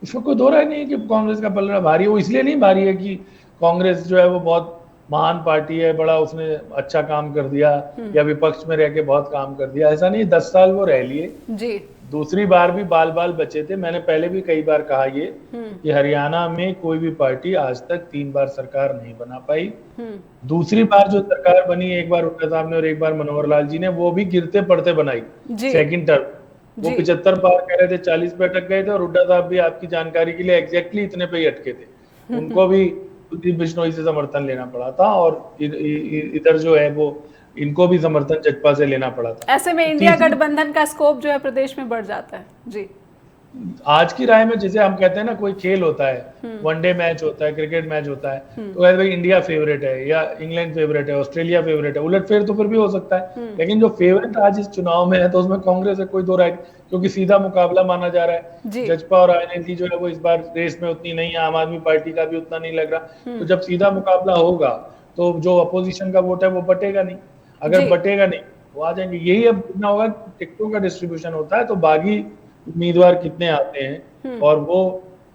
इसमें कोई दो राय नहीं है कि कांग्रेस का पलड़ा भारी है। वो इसलिए नहीं भारी है कि कांग्रेस जो है वो बहुत महान पार्टी है, बड़ा उसने अच्छा काम कर दिया या विपक्ष में रह के बहुत काम कर दिया, ऐसा नहीं। 10 साल वो रह लिए जी, दूसरी बार भी बाल बाल बचे थे। मैंने पहले भी कई बार कहा ये कि हरियाणा में कोई भी पार्टी आज तक 3 बार सरकार नहीं बना पाई। दूसरी बार जो सरकार बनी, एक बार हुड्डा साहब ने और एक बार मनोहर लाल जी ने, वो भी गिरते पड़ते बनाई सेकंड टर्म। वो 75 पार कह रहे थे, 40 पे अटक गए थे। और हुड्डा साहब भी आपकी जानकारी के लिए एग्जैक्टली इतने पे ही अटके थे। उनको भी कुलदीप बिश्नोई से समर्थन लेना पड़ा था और इधर जो है वो इनको भी समर्थन जजपा से लेना पड़ा था। ऐसे में इंडिया गठबंधन का स्कोप जो है प्रदेश में बढ़ जाता है। जी, आज की राय में जैसे हम कहते हैं ना, कोई खेल होता है, वनडे मैच होता है, क्रिकेट मैच होता है, तो भाई इंडिया फेवरेट है या इंग्लैंड फेवरेट है, ऑस्ट्रेलिया फेवरेट है, उलटफेर तो फिर भी हो सकता है। लेकिन जो फेवरेट आज इस चुनाव में है तो उसमें कांग्रेस है, कोई दो राय, क्योंकि सीधा मुकाबला माना जा रहा है। जजपा और आईएनएलडी जो है वो इस बार रेस में उतनी नहीं है, आम आदमी पार्टी का भी उतना नहीं लग रहा। तो जब सीधा मुकाबला होगा तो जो अपोजिशन का वोट है वो बटेगा नहीं। अगर बटेगा नहीं वो आ जाएंगे। यही अब देखना होगा, टिकटों का डिस्ट्रीब्यूशन होता है तो बागी उम्मीदवार कितने आते हैं और वो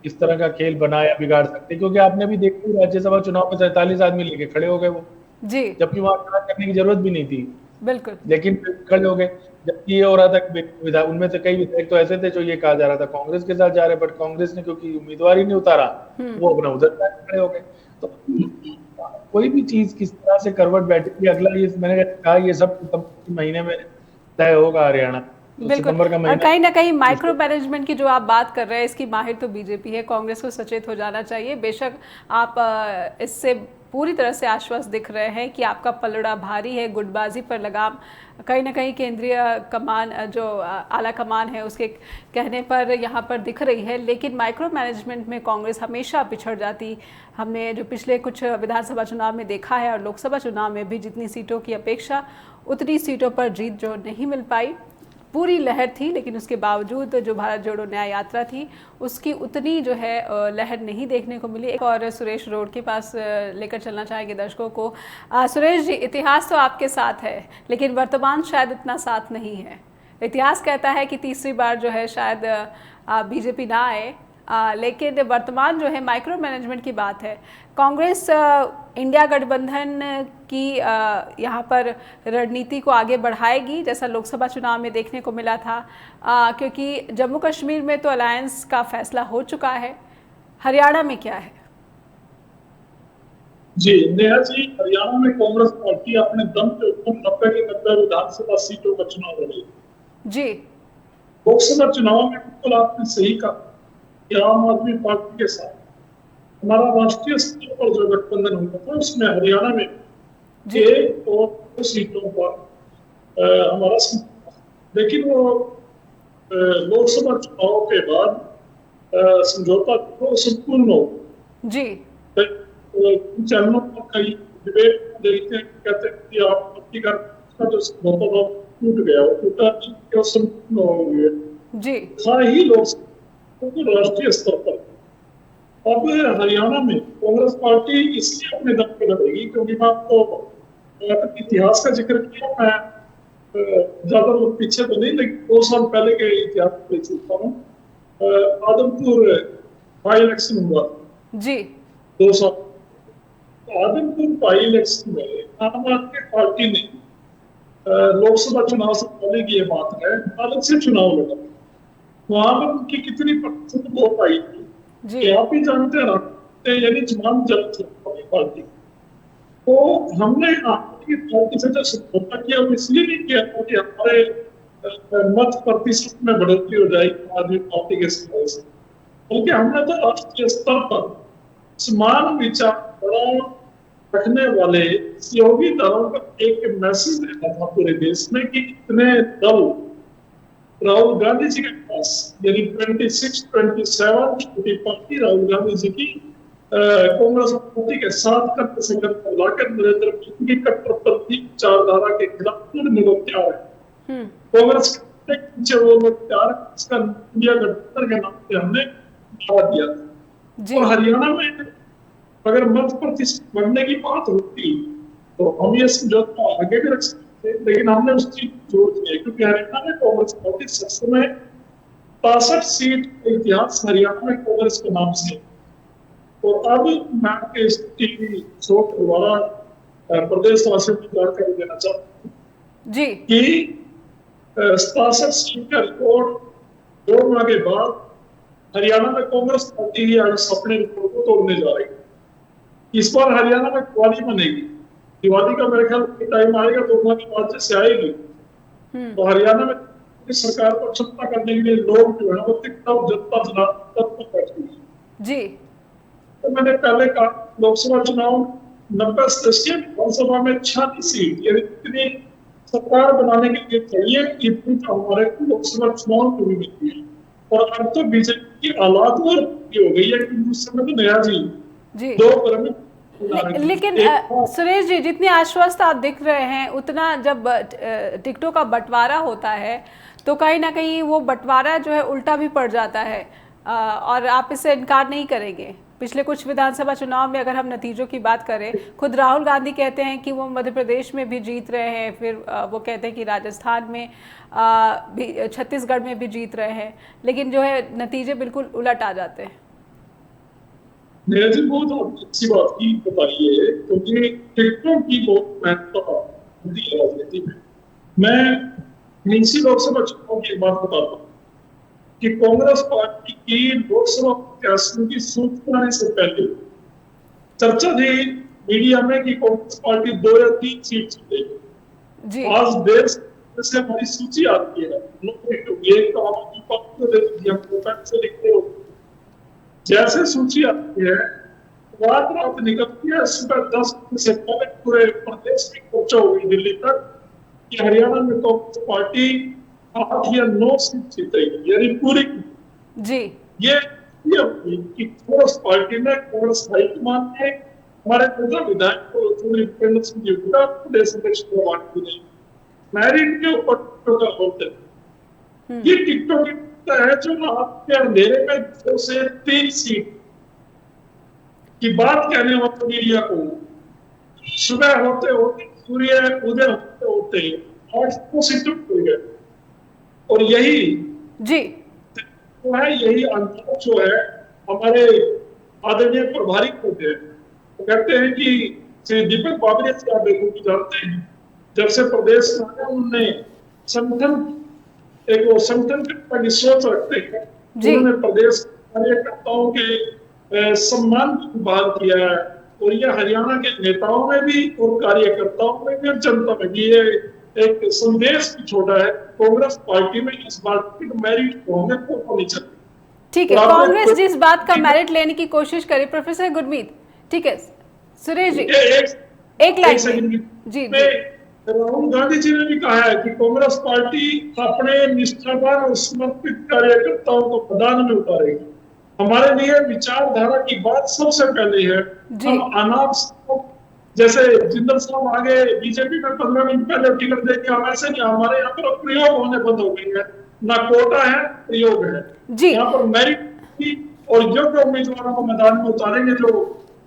इस तरह का खेल बना या बिगाड़ सकते हैं। क्योंकि आपने भी देखा राज्यसभा चुनाव में 43 आदमी लेके खड़े हो गए वो, जबकि वहां खड़ा करने की जरूरत भी नहीं थी, बिल्कुल, लेकिन खड़े हो गए। जबकि ये हो रहा था उनमें से कई विधायक तो ऐसे थे जो ये कहा जा रहा था कांग्रेस के साथ जा रहे, बट कांग्रेस ने क्योंकि उम्मीदवार ही नहीं उतारा वो अपना उधर खड़े हो गए। तो कोई भी चीज किस तरह से करवट बैठेगी अगला, ये मैंने कहा ये सब महीने में तय होगा हरियाणा। बिल्कुल, और कहीं ना कहीं माइक्रो मैनेजमेंट की जो आप बात कर रहे हैं इसकी माहिर तो बीजेपी है। कांग्रेस को सचेत हो जाना चाहिए। बेशक आप इससे पूरी तरह से आश्वस्त दिख रहे हैं कि आपका पलड़ा भारी है, गुटबाजी पर लगाम कहीं ना कहीं केंद्रीय कमान, जो आला कमान है, उसके कहने पर यहाँ पर दिख रही है। लेकिन माइक्रो मैनेजमेंट में कांग्रेस हमेशा पिछड़ जाती। हमने जो पिछले कुछ विधानसभा चुनाव में देखा है और लोकसभा चुनाव में भी जितनी सीटों की अपेक्षा उतनी सीटों पर जीत जो नहीं मिल पाई। पूरी लहर थी, लेकिन उसके बावजूद जो भारत जोड़ो न्याय यात्रा थी उसकी उतनी जो है लहर नहीं देखने को मिली। एक और सुरेश रोड के पास लेकर चलना चाहेंगे दर्शकों को। सुरेश जी, इतिहास तो आपके साथ है लेकिन वर्तमान शायद इतना साथ नहीं है। इतिहास कहता है कि तीसरी बार जो है शायद बीजेपी ना आए, लेकिन वर्तमान जो है माइक्रो मैनेजमेंट की बात है। कांग्रेस इंडिया गठबंधन की यहाँ पर रणनीति को आगे बढ़ाएगी जैसा लोकसभा चुनाव में देखने को मिला था, क्योंकि जम्मू कश्मीर में तो अलायंस का फैसला हो चुका है। हरियाणा में क्या है? जी नेहा जी, हरियाणा में कांग्रेस पार्टी अपने दम पे 90 के 90 विधानसभा सीटों का चुनाव लड़ी जी। लोकसभा चुनाव में बिल्कुल आपने सही कहा कि आम आदमी पार्टी के साथ हमारा राष्ट्रीय स्तर पर जो गठबंधन हुआ था उसमें हरियाणा में 1 और 2 सीटों पर हमारा, लेकिन वो लोकसभा चुनाव के बाद समझौता संपूर्ण हो जी। चैनलों पर कई डिबेट देखते हैं, कहते हैं कि आप पार्टी का जो समझौता टूट गया, वो टूटा संपूर्ण हो गया जी। ही लोकसभा राष्ट्रीय स्तर पर अब हरियाणा में कांग्रेस पार्टी इसलिए अपने दम पे लड़ेगी क्योंकि मैं आपको इतिहास का जिक्र किया, मैं ज्यादा लोग पीछे तो नहीं, लेकिन 2 साल पहले के इतिहास पे चलता हूँ। आदमपुर बाई इलेक्शन हुआ जी 2 साल। आदमपुर बाई इलेक्शन में आम आदमी पार्टी ने लोकसभा चुनाव से पहले की ये बात है अलग से चुनाव लड़ा। वहां पर उनकी कितनी प्रतिशत वोट आई थी आप ही जानते हैं, यानी जमान जल थी पार्टी। तो हमने आपकी पार्टी से जो समझौता किया वो इसलिए नहीं किया कि हमारे मत प्रतिशत में बढ़ोतरी हो जाएगी आदमी पार्टी के सदस्य से, बल्कि हमने तो राष्ट्रीय स्तर पर समान विचार रखने वाले सहयोगी दलों का एक मैसेज देना था पूरे देश में कि इतने दल राहुल गांधी जी के पास, यानी 26-27 छोटी पार्टी राहुल गांधी जी की कांग्रेस पार्टी के साथ करते संगठन लाकर नरेंद्र मोदी की कट्टरपंथी विचारधारा के खिलाफ लड़ने को तैयार है। कांग्रेस के पीछे वो लोग तैयार है, इसका इंडिया गठबंधन के नाम से हमने नारा दिया था। और हरियाणा में अगर मत प्रतिशत बढ़ने की बात होती तो हम ये समझौता आगे भी रख सकते थे, लेकिन हमने उस चीज को जोड़ दिया क्योंकि हरियाणा में कांग्रेस पार्टी सबसे में 63 सीट का इतिहास हरियाणा में कांग्रेस के नाम से। और अब मैं इस टीवी शो के द्वारा प्रदेशवासियों को जानकारी देना चाहता हूँ जी कि 67 सीट का रिकॉर्ड 2 माह के बाद हरियाणा में कांग्रेस पार्टी ही अपने रिकॉर्ड को तोड़ने जा रही है। इस बार हरियाणा में दिवाली बनेगी, दिवाली का मेरे ख्याल टाइम आएगा 2 माह के बाद जैसे आएगी, तो हरियाणा में सरकार को क्षमता करने के लिए लोग जो है वो जनता चुनाव बैठेंगे जी। तो मैंने पहले कहा लोकसभा चुनाव 90 सदस्यीय विधानसभा में 36 सीट, यानी इतनी सरकार बनाने के लिए चाहिए इतनी तो हमारे लोकसभा चुनाव को भी मिलती है। और अब तो बीजेपी की हालात और हो गई है कि उस समय तो नया जी 2 प्रमुख। लेकिन सुरेश जी, जितने आश्वस्त आप दिख रहे हैं उतना जब टिकटों का बंटवारा होता है तो कहीं ना कहीं वो बंटवारा जो है उल्टा भी पड़ जाता है, और आप इससे इनकार नहीं करेंगे। पिछले कुछ विधानसभा चुनाव में अगर हम नतीजों की बात करें, खुद राहुल गांधी कहते हैं कि वो मध्य प्रदेश में भी जीत रहे हैं, फिर वो कहते हैं कि राजस्थान में भी, छत्तीसगढ़ में भी जीत रहे हैं, लेकिन जो है नतीजे बिल्कुल उलट आ जाते हैं। मेरे जी बहुत अच्छी बात की बताइए क्योंकि टिकटों की बहुत महत्ता होती है राजनीति में। मैं इसी लोकसभा चुनाव की एक बात बताता हूँ कि कांग्रेस पार्टी की लोकसभा प्रत्याशियों की सूचना से पहले चर्चा थी मीडिया में कि कांग्रेस पार्टी 2 या 3 सीट जीतेगी। आज देश से हमारी सूची आती है, जैसे सूची आती है रात निकलती है, सुबह 10 बजे से पहले पूरे प्रदेश की चर्चा होगी दिल्ली तक कि हरियाणा में कांग्रेस पार्टी 8 या 9 सीट जीतेगी, यानी पूरी जी। ये कि कांग्रेस पार्टी ने कांग्रेस हाईकमान ने हमारे विधायक को प्रदेश अध्यक्ष को बांट दी, मैरिट के ऊपर होते ये टिकटों की है जो आपके अंधेरे में 2 से 3 सीट की बात कहने वाले मीडिया को सुबह होते होते सूर्य उदय होते होते 8 सीट हो गए। और यही जी तो है, यही अंतर जो है हमारे आदरणीय प्रभारी होते हैं। तो कहते हैं कि श्री दीपक बाबरिया से आप देखो कि जानते हैं जब से प्रदेश में आया उन्होंने संगठन एक वो संगठन की सोच रखते हैं, उन्होंने प्रदेश कार्यकर्ताओं के सम्मान को बहाल किया है। और ये हरियाणा के नेताओं में भी और कार्यकर्ताओं में भी और जनता में भी ये एक संदेश भी छोड़ा है कांग्रेस पार्टी में इस बात की मेरिट होने को नहीं चाहिए। ठीक है, कांग्रेस जिस बात का मेरिट लेने की कोशिश करे, प्रोफेसर गुरमीत, ठीक है सुरेश जी एक लाइन जी। राहुल गांधी जी ने भी कहा है कि कांग्रेस पार्टी अपने निष्ठावान और समर्पित कार्यकर्ताओं को मैदान में उतारेगी। हमारे लिए विचारधारा की बात सबसे पहले है। हम अनाप जैसे जिंदल साहब आगे बीजेपी में 15 मिनट पहले टिकट देंगे, हम ऐसे नहीं, हमारे यहाँ पर प्रयोग होने बंद हो गई है, ना कोटा है प्रयोग है जी। यहाँ पर मेरिट और योग्य उम्मीदवारों को मैदान में उतारेंगे जो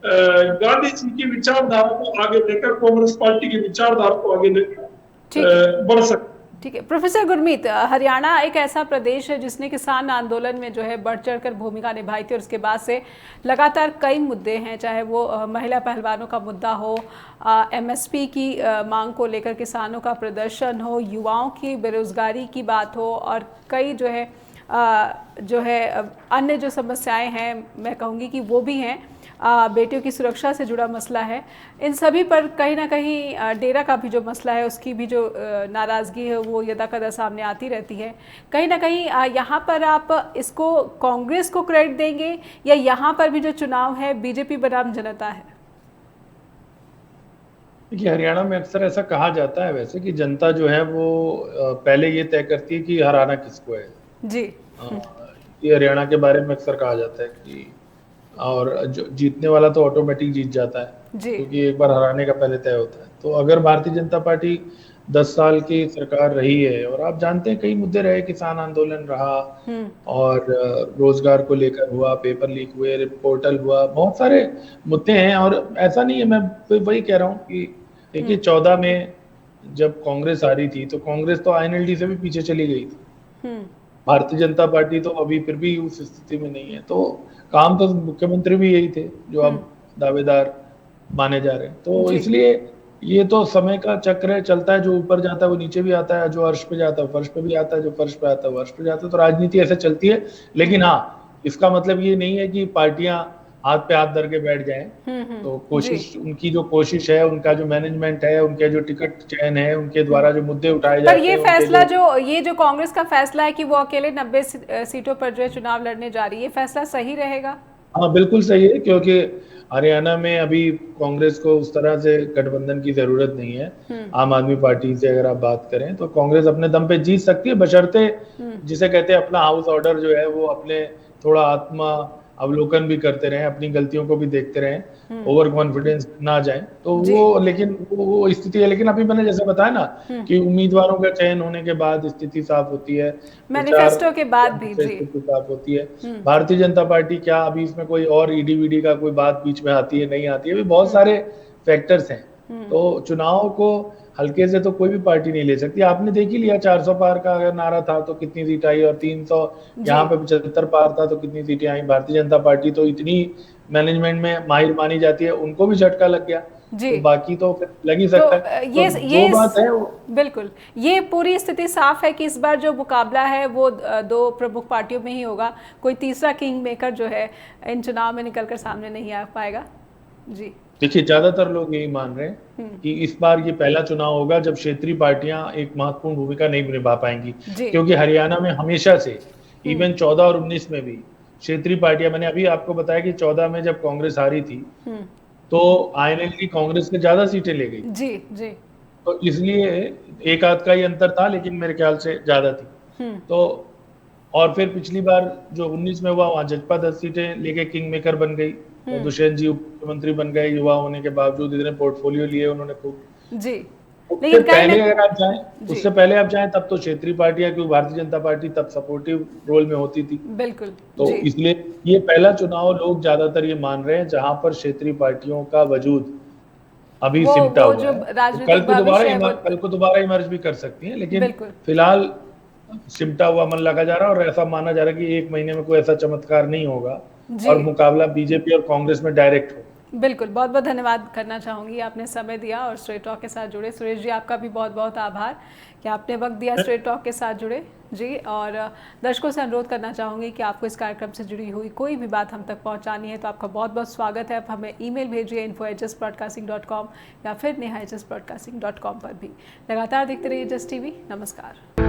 गांधी जी की विचारधारा को आगे लेकर कांग्रेस पार्टी की विचारधारा को आगे लेकर बढ़ सकते। ठीक है प्रोफेसर गुरमीत, हरियाणा एक ऐसा प्रदेश है जिसने किसान आंदोलन में जो है बढ़ चढ़कर भूमिका निभाई थी और उसके बाद से लगातार कई मुद्दे हैं, चाहे वो महिला पहलवानों का मुद्दा हो, एमएसपी की मांग को लेकर किसानों का प्रदर्शन हो, युवाओं की बेरोजगारी की बात हो, और कई जो है अन्य जो समस्याएं हैं मैं कहूँगी कि वो भी हैं। बेटियों की सुरक्षा से जुड़ा मसला है, इन सभी पर कहीं ना कहीं डेरा का भी जो मसला है उसकी भी जो नाराज़गी है वो यदाकदा सामने आती रहती है। कहीं ना कहीं यहाँ पर आप इसको कांग्रेस को क्रेडिट देंगे या यहाँ पर भी जो चुनाव है बीजेपी बनाम जनता है? देखिए, हरियाणा में अक्सर ऐसा कहा जाता है वैसे कि जनता जो है वो पहले ये तय करती है कि हराना किसको है जी। ये हरियाणा के बारे में अक्सर कहा जाता है कि और जो जीतने वाला तो ऑटोमेटिक जीत जाता है क्योंकि एक बार हराने का पहले तय होता है। तो अगर भारतीय जनता पार्टी 10 साल की सरकार रही है और आप जानते हैं कई मुद्दे रहे, किसान आंदोलन रहा और रोजगार को लेकर हुआ, पेपर लीक हुए, पोर्टल हुआ, बहुत सारे मुद्दे हैं। और ऐसा नहीं है, मैं वही कह रहा हूँ कि देखिए 14 में जब कांग्रेस आ रही थी तो कांग्रेस तो आईएनएलडी से भी पीछे चली गई थी। भारतीय जनता पार्टी तो अभी फिर भी उस स्थिति में नहीं है। तो काम तो मुख्यमंत्री भी यही थे जो अब दावेदार माने जा रहे हैं। तो इसलिए ये तो समय का चक्र है, चलता है। जो ऊपर जाता है वो नीचे भी आता है, जो अर्श पे जाता है फर्श पे भी आता है, जो फर्श पे आता है वो अर्श पे जाता है। तो राजनीति ऐसे चलती है। लेकिन हाँ, इसका मतलब ये नहीं है कि पार्टियां हाथ पे हाथ धर के बैठ जाएं। तो कोशिश, उनकी जो कोशिश है, उनका जो मैनेजमेंट है, उनके जो टिकट चयन है, उनके द्वारा जो मुद्दे उठाए जाते हैं। पर ये फैसला जो कांग्रेस का फैसला है कि वो अकेले 90 सीटों पर जो है चुनाव लड़ने जा रही है, फैसला सही रहेगा? हाँ, बिल्कुल सही है, क्योंकि हरियाणा में अभी कांग्रेस को उस तरह से गठबंधन की जरूरत नहीं है। आम आदमी पार्टी से अगर आप बात करें तो कांग्रेस अपने दम पे जीत सकती है, बशर्ते जिसे कहते हैं अपना हाउस ऑर्डर जो है वो अपने थोड़ा आत्मा अवलोकन भी करते रहें, अपनी गलतियों को भी देखते रहें, ओवर कॉन्फिडेंस ना जाए। तो वो लेकिन वो स्थिति है। लेकिन अभी मैंने जैसे बताया ना कि उम्मीदवारों का चयन होने के बाद स्थिति साफ होती है, मैनिफेस्टो के बाद भी स्थिति साफ होती है। भारतीय जनता पार्टी क्या अभी इसमें कोई और ईडी का कोई बात बीच में आती है, नहीं आती है, अभी बहुत सारे फैक्टर्स हैं। तो चुनाव को हल्के से तो कोई भी पार्टी नहीं ले सकती। आपने देख ही लिया 400 पार का अगर नारा था तो कितनी सीट आई, और 300 यहाँ पे 75 पार था तो कितनी सीटें आई। भारतीय जनता पार्टी तो इतनी मैनेजमेंट में माहिर मानी जाती है, उनको भी झटका लग गया। तो बाकी तो लग ही सकता है। ये जो बात है बिल्कुल, ये पूरी स्थिति साफ है कि इस बार जो मुकाबला है वो दो प्रमुख पार्टियों में ही होगा। कोई तीसरा किंग मेकर जो है इन चुनाव में निकलकर सामने नहीं आ पाएगा। जी, देखिए, ज्यादातर लोग यही मान रहे हैं कि इस बार ये पहला चुनाव होगा जब क्षेत्रीय पार्टियां एक महत्वपूर्ण भूमिका नहीं निभा पाएंगी, क्योंकि हरियाणा में हमेशा से इवन 14 और 19 में भी क्षेत्रीय पार्टियां, मैंने अभी आपको बताया कि 14 में जब कांग्रेस हारी थी तो आईएनएलडी कांग्रेस के ज्यादा सीटें ले गई। जी जी। तो इसलिए एक आध का ही अंतर था, लेकिन मेरे ख्याल से ज्यादा थी। तो और फिर पिछली बार जो 19 में हुआ वहां जजपा 10 सीटें लेके किंग मेकर बन गई। तो दुष्यंत जी मुख्यमंत्री बन गए, युवा होने के बावजूद इतने पोर्टफोलियो लिए उन्होंने खूब। जी, लेकिन पहले अगर आप जाएं, उससे पहले आप जाएं तब तो क्षेत्रीय पार्टियां, क्योंकि भारतीय जनता पार्टी तब सपोर्टिव रोल में होती थी। बिल्कुल। तो इसलिए ये पहला चुनाव लोग ज्यादातर ये मान रहे हैं जहां पर क्षेत्रीय पार्टियों का वजूद अभी सिमटा हुआ है। कल को दोबारा इमर्ज भी कर सकती है, लेकिन फिलहाल सिमटा हुआ मन लगा जा रहा है। और ऐसा माना जा रहा है कि 1 महीने में कोई ऐसा चमत्कार नहीं होगा और मुकाबला बीजेपी और कांग्रेस में डायरेक्ट हो। बिल्कुल, बहुत बहुत धन्यवाद करना चाहूँगी, आपने समय दिया और स्ट्रेट टॉक के साथ जुड़े। सुरेश जी, आपका भी बहुत बहुत आभार कि आपने वक्त दिया, स्ट्रेट टॉक के साथ जुड़े जी। और दर्शकों से अनुरोध करना चाहूँगी कि आपको इस कार्यक्रम से जुड़ी हुई कोई भी बात हम तक पहुँचानी है तो आपका बहुत बहुत स्वागत है। आप हमें ईमेल भेजिए info@justbroadcasting.com या फिर neha@justbroadcasting.com पर भी। लगातार देखते रहिए जस्ट टीवी। नमस्कार।